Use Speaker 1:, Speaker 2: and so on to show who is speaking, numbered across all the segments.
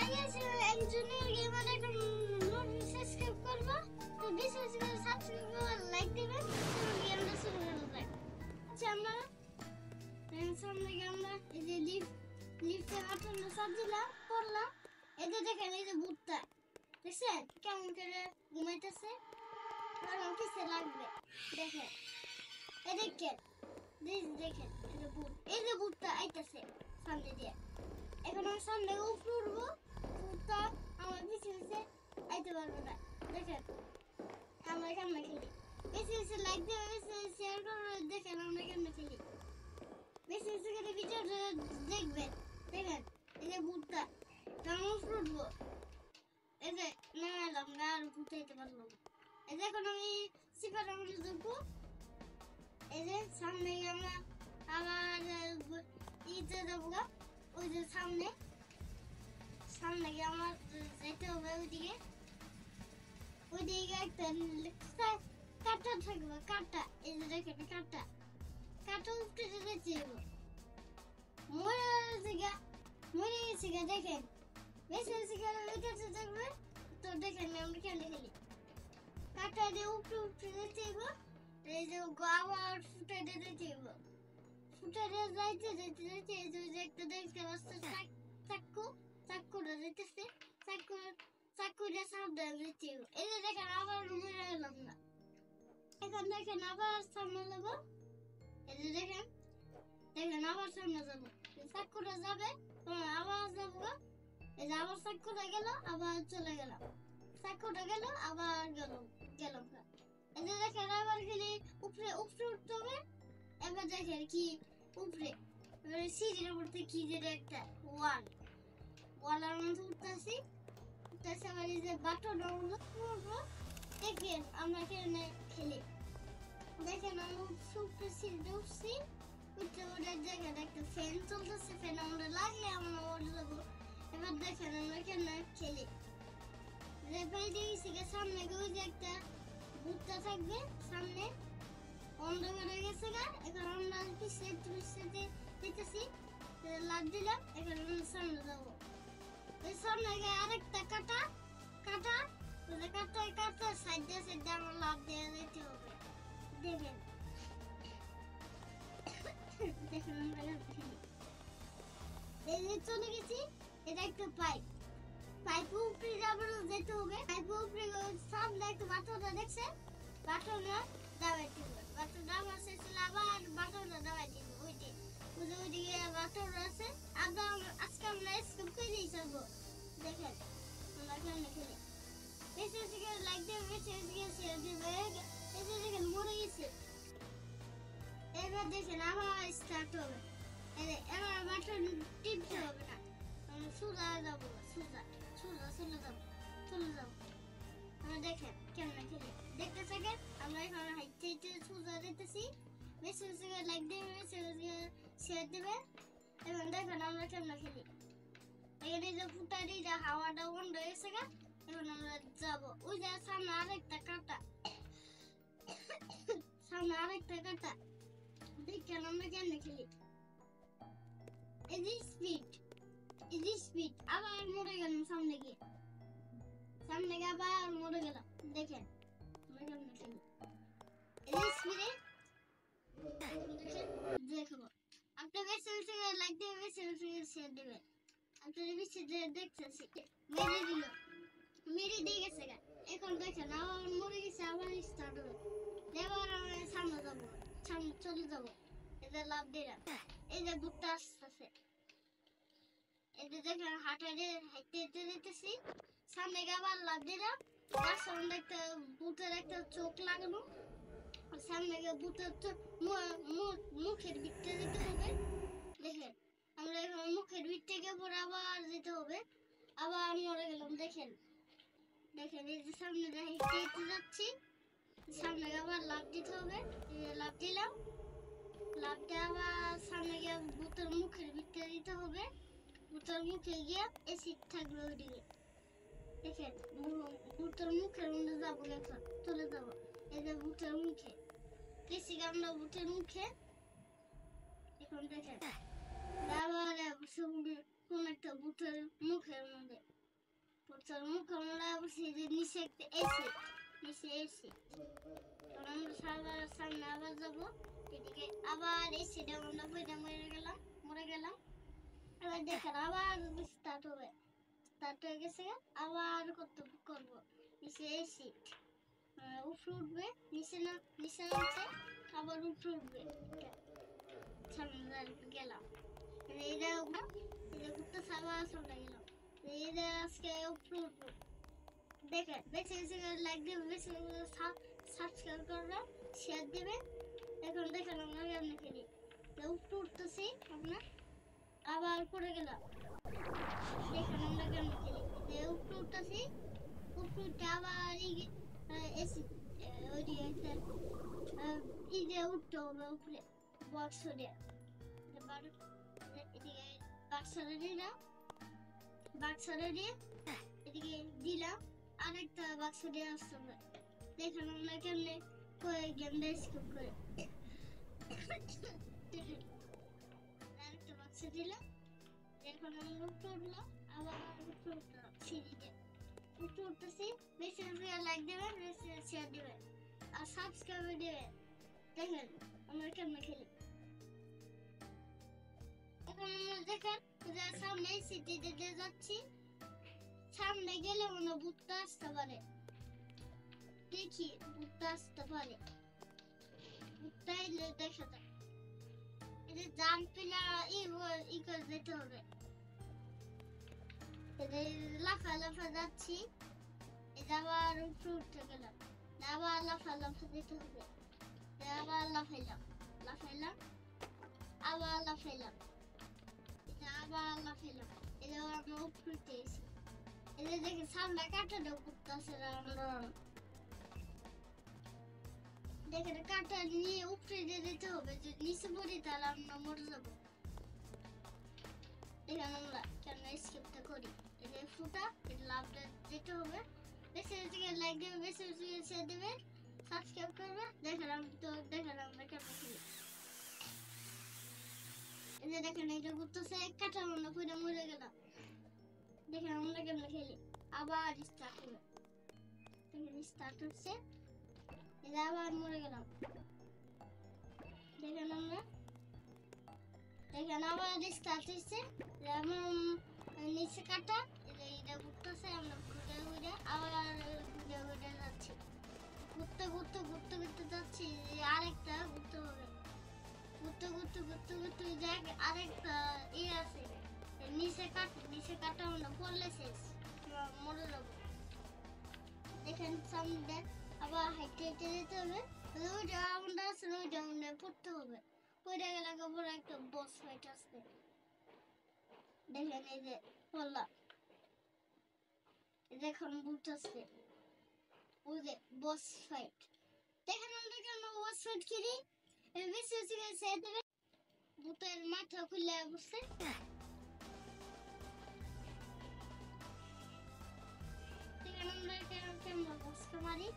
Speaker 1: Guys একজনের gamer একটা note subscribe করবা তো বেশি বেশি করে সাবস্ক্রাইব করবা লাইক দিবেন তো গেমটা শুরু করা যাক আচ্ছা আমরা সামনে আমরা এই যে লিফটে বাটনটা চাপ দিলাম করলাম এতে দেখেন এই যে ভূতটা দেখছেন কেমন করে ঘুমাইতেছে আর কিছু লাগবে দেখেন এই দেখেন দেখেন এই যে ভূতটা আইতাছে সামনে দিয়ে এখন আমি সামনে উপরে উঠবো ভূতটা আমার পিছে পিছে আইতে পারবো না দেখেন আমরা কেমন খেলি বেশি বেশি লাইক দেবে বেশি শেয়ার করবে দেখেন আমরা কেমন খেলি বেশি বেশি করে ভিডিওটা দেখবেন দেখেন এই যে ভূতটা কেমন উপরে উঠবো এই যে নেমে এলাম গা আর উঠাইতে পারলাম এই যে এখন আমি সিপার মধ্যে ঢুকবো এই যে সামনে আমরা আবার ইতে যাবো ওই যে সামনে গিয়ে আমার যেতে হবে ওইদিকে একটা কাটা থাকবে কাটা এই যে দেখেন কাটা উঠতে যেতে মরে গেছে গা দেখেন বেশি বেশি করে উঠতে থাকবে তো দেখেন আমরা খেলে খেলি কাটা দিয়ে উপরে যেতে এই যে আবার ফুটে যেতে ফুটে যাইতে এই যে একটা দেখতে পাচ্ছি চাকুটা যেতেছে চাকুটা সামনে যেতে এই যে দেখেন আবার মরে গেলাম না এখন দেখেন আবার সামনে যাবো এই যে দেখেন আবার সামনে যাবো চাকুটা যাবে আবার যাবো এই যে আবার চাকুটা গেল আবার চলে গেলাম চাকুটা গেল আবার গেলাম এই যে দেখেন আবার খেলি উপরে উঠতে হবে এবার দেখেন কি উপরে সিঁড়ির উপর থেকে কি যে একটা ওয়ালের মধ্যে উঠতেছি আবার এই যে বাটন দেখেন আমরা এখানে খেলি দেখেন আমরা উপরে সিঁড়িতে উঠছি উঠতে দেখেন একটা ফ্যান চলতেছে ফ্যান আমরা লাগলে আমরা উঠে যাবো এবার দেখেন আমরা এখানে খেলি সামনে ওই যে একটা ভূতটা থাকবে সামনে অন্ধকার হয়ে গেছে গা এখন আমরা পিছিয়ে যেতেছি লাভ দিলাম এখন আমরা সামনে যাবো ওই সামনে গিয়ে আরেকটা কাটা সাইডে আমার লাভ দিয়ে যেতে হবে দেখেন আমরা চলে গেছি এটা একটা পাইপ উপরে যেতে হবে পাইপ উপরে সামনে একটা বাটনটা দেখছে বাটনটা দাবাইতে হবে বাটন দাবা শেষ আবার বাটনটা দাবাইতে হবে ওইদিকে বাটন আছে আজকে আমরা স্কিপ করে দিয়ে যাবো দেখেন আমরা কেমন খেলি বেশি বেশি করে লাইক দেবে বেশি বেশি করে শেয়ার দেবে এই যে দেখেন মরে গেছে এবার দেখেন আবার স্টার্ট হবে এবার বাটন টিপতে হবে না সোজা যাবো চলে যাবো আমরা দেখেন কেমন খেলি দেখতে থাকেন আমরা এখন হাইটে সোজা যেতেছি বেশি বেশি করে লাইক দেবে বেশি বেশি করে শেয়ার দেবে এবং দেখেন আমরা কেমন খেলি এখানে যে ফুটারি যে হাওয়াটা বন্ধ হয়ে গেছে গা এখন আমরা যাবো ওই যে সামনে আরেকটা কাটা দেখেন আমরা কেমন খেলি এই স্পিড আবার মরে গেলাম সামনে গিয়ে আবার মরে গেলাম দেখেন আমরা কেমন খেলি এই স্পিডে দেখো আপনি বেশি বেশি করে লাইক দেবেন বেশি বেশি করে শেয়ার দেবেন আপনারা বেশি দেখতেছি মেরে দিয়ে গেছে গা এখন দেখেন আবার মরে গেছে আবার স্টার্ট হবে এবার আমরা সামনে চলে যাবো এদের লাভ দিলাম এই যে ভূতটা আসতেছে এই যে দেখেন হাঁটতে যেতেছি সামনে আবার লাভ দিলাম তার সামনে একটা ভূতের একটা চোখ লাগানো সামনে ভূতের মুখের দিকটা যেতে হবে দেখেন আমরা এখন মুখের দিক থেকে পরে আবার যেতে হবে আবার মরে গেলাম দেখেন এই যে সামনে হেঁটে যাচ্ছি সামনে আবার লাভ দিতে হবে লাভ দিলাম লাভ দিয়ে আবার সামনে গিয়ে ভূতের মুখের ভিতরে দিতে হবে ভূতের মুখে গিয়ে এসিড থাকবে ওইদিকে দেখেন ভূতের মুখের মধ্যে যাবো এখন চলে যাবো এই যে ভূতের মুখে গেছি আমরা ভূতের মুখে এখন দেখেন আবার কোন একটা ভূতের মুখের মধ্যে Portanto, como lá você নিচে একটা এসি নিচে এসি আমরা সামনে আবার যাবো এদিকে আবার এসিটা আমরা বইটা মরে গেলাম আবার দেখেন আবার স্টার্ট হয়ে গেছে আবার করবো নিচে এসি উপরে উঠবে নিচে নামছে আবার উপরে উঠবে সামনে গেলাম এটা ঘুরতে আবার চলে গেলাম এটা আজকে উপরে উঠবো দেখেন বেশি লাইক দেবেন বেশি সাবস্ক্রাইব করবেন শেয়ার দেবেন এখন দেখেন আমরা কেমন খেলি উপরে উঠতেছি আমরা আবার পড়ে গেলাম দেখেন আমরা কেমন খেলি উপরে উঠতেছি উপরে উঠে আবার এসি ওইদিকে উঠতে হবে উপরে বক্স দিয়ে এদিকে বাক্সটা দিলাম বাক্সটা দিয়ে এদিকে দিলাম আরেকটা বাক্স দিয়ে আসতে হবে দেখেন আমরা কেমনে গেমটা স্কিপ করে আরেকটা বাক্স দিলাম এখন আমরা উপরে উঠলাম আবার উপরে উঠলাম সিঁড়িতে উপরে উঠতেছি বেশি লাইক দেবেন বেশি শেয়ার দেবেন আর সাবস্ক্রাইব দেবেন দেখেন আমরা কেমনে খেলি এখন আমরা দেখেন সামনে সিটিতে যাচ্ছি সামনে গেলে মনে ভূতটা আসতে পারে দেখি ভূতটা আসতে পারে ভূতটা এলে দেখা যায় এটা জাম্পিনা ই করে যেতে হবে লাফা যাচ্ছি এটা আবার উপরে উঠতে গেলাম আবার লাফা যেতে হবে আবার লাফাইলাম আবার লাফাইলাম এটা আবার লাফাইলাম এটা আমরা উপরে উঠেছি এটা দেখে সামনে কাটাটা করতেছে দেখেন কাটা নিয়ে উপরে যেতে হবে যদি নিচে পড়ি তাহলে আমরা মরে যাবো দেখেন আমরা কেন স্কিপটা করি এটা ফুটা এটা লাভটা যেতে হবে বেশি লাইক দেবে বেশি শেয়ার দেবে সাবস্ক্রাইব করবে দেখেন আমরা কেমন খেলি এই যে দেখেন এটা ঘুরতেছে কাটা আমরা পুরো মরে গেলাম দেখেন আমরা কেমন খেলি আবার স্টার্ট হবে দেখেন স্টার্ট হচ্ছে এটা আবার মরে গেলাম দেখেন আবার স্টার্ট হচ্ছে যেমন নিচে কাটা এটা ঘুরতেছে আমরা ঘুরে আবার ঘুরে যাচ্ছি ঘুরতে যাচ্ছি আরেকটা ঘুরতে হবে ঘুরতে যাক আরেকটা আছে নিচে কাটা আমরা পড়লে শেষ মরে যাবো দেখেন সামনে আবার হাইটে যেতে হবে ওইটা আমরা আসলে ওইটা পড়তে হবে পড়ে গেলে বড় একটা বস ফাইট আসবে দেখেন এই যে পড়লাম দেখুন বুঝতেছে ওই যে বস ফাইট দেখেন আমরা কেন বস ফাইট খেলি বেশি শেয়ার দেবে ভূতের মাথা খুলে বসছে দেখেন আমরা কেমন বসতে পারি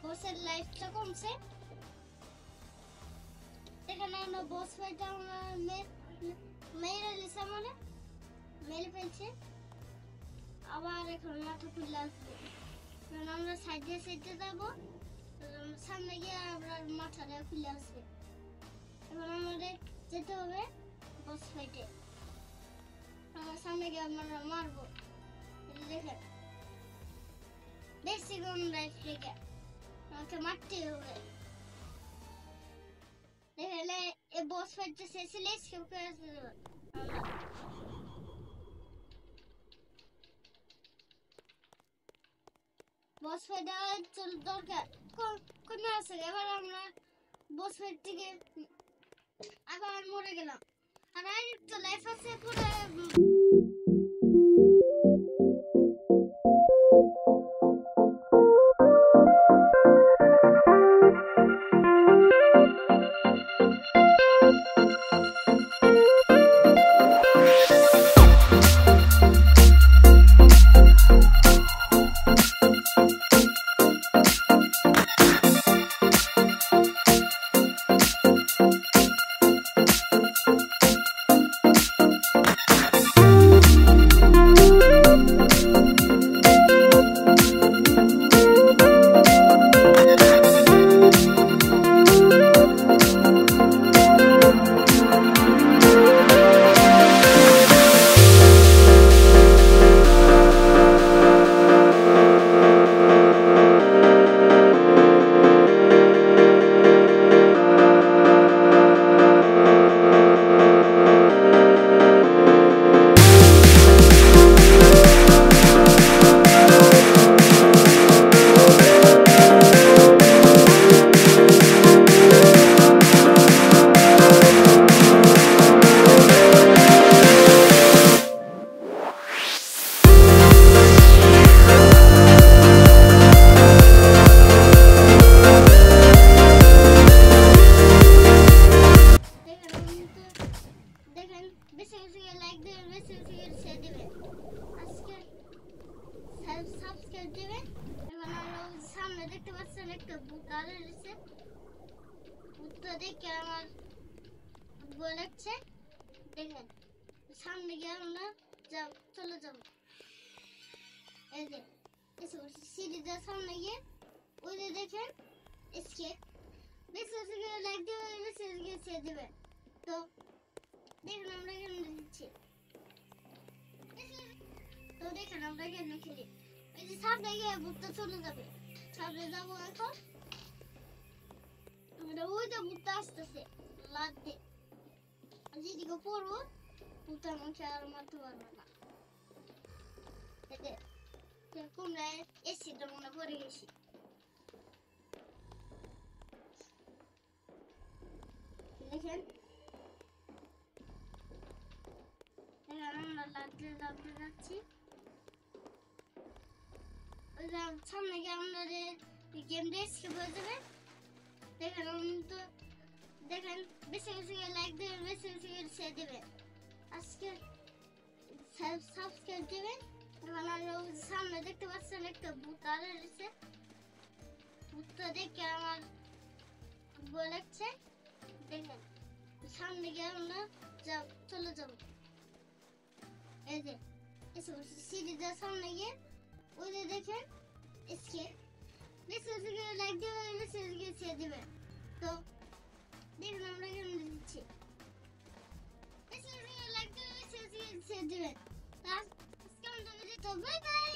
Speaker 1: বসের লাইফটা কমছে দেখেন আমরা বস ফাইট আমরা মেরে লিসা মেরে ফেলছে আবার এখন মাথা খুলে আসবে কারণ আমরা সাইডে যাবো সামনে গিয়ে আমরা মাথাটা খুলে আসবে এখন আমাদের যেতে হবে বস ফাইটে আমরা সামনে গিয়ে আমরা মারবো দেখেন বেশি কম লাইফ রেখে আমাকে মারতে হবে দেখেন এই বস ফাইটটা শেষ হলে স্কিপ করে দেবো বস ফাইট চল দরকার কোন আছে এবার আমরা বস ফাইট থেকে আবার মরে গেলাম আর তো লাইফ আছে পুরো লাইক দেবেন, বেশি বেশি করে শেয়ার দেবেন। আজকে সাবস্ক্রাইব দেবেন। এখন আমরা সামনে দেখতে পাচ্ছেন একটা বুক দাঁড়িয়ে রয়েছে। বুকটা দেখে আমার ভয় লাগছে। দেখেন সামনে গিয়ে আমরা চলে যাব। এই যে এসে সিঁড়িটার সামনে গিয়ে ওই যে দেখেন এসকেপ। বেশি বেশি করে লাইক দেবেন, বেশি বেশি করে শেয়ার দেবেন। তো দেখুন আমরা কেমন দিচ্ছি। তো দেখেন আমরা কেমন খেলি। এই যে সামনে গিয়ে বুকটা চলে যাবে। সামনে যাবো এখন। আমরা ওই যে বুকটা আসতেছে লাগবে। যেদিকে পড়বো বুকটা মুখে আর মারতে পারবো না। তোমরা এসিটা মনে পড়ে গেছি। দেখেন আমরা লাগতে লাগতে যাচ্ছি। সামনে গিয়ে আমাদের গেম ডেস্কে বলে দেবে। দেখেন তো দেখেন বেশি বেশি করে লাইক দেবেন, বেশি বেশি করে শেয়ার দেবেন। আজকে সাবস্ক্রাইব দেবেন। এখন আমরা সামনে দেখতে পাচ্ছেন একটা ভূত দাঁড়িয়ে রয়েছে। ভূতটা দেখে আমার ভয় লাগছে। দেখেন সামনে গিয়ে আমরা চলে যাব। এই যে এসে সিঁড়িটার সামনে গিয়ে ওই যে দেখেন এসকেপ। বেশি বেশি করে লাইক দেবেন, বেশি বেশি করে শেয়ার দেবেন। তো দেখুন আমরা কেমন দিচ্ছি। বেশি বেশি করে লাইক দেবেন, বেশি বেশি করে শেয়ার দেবেন। আজকে আমাদের বাই বাই।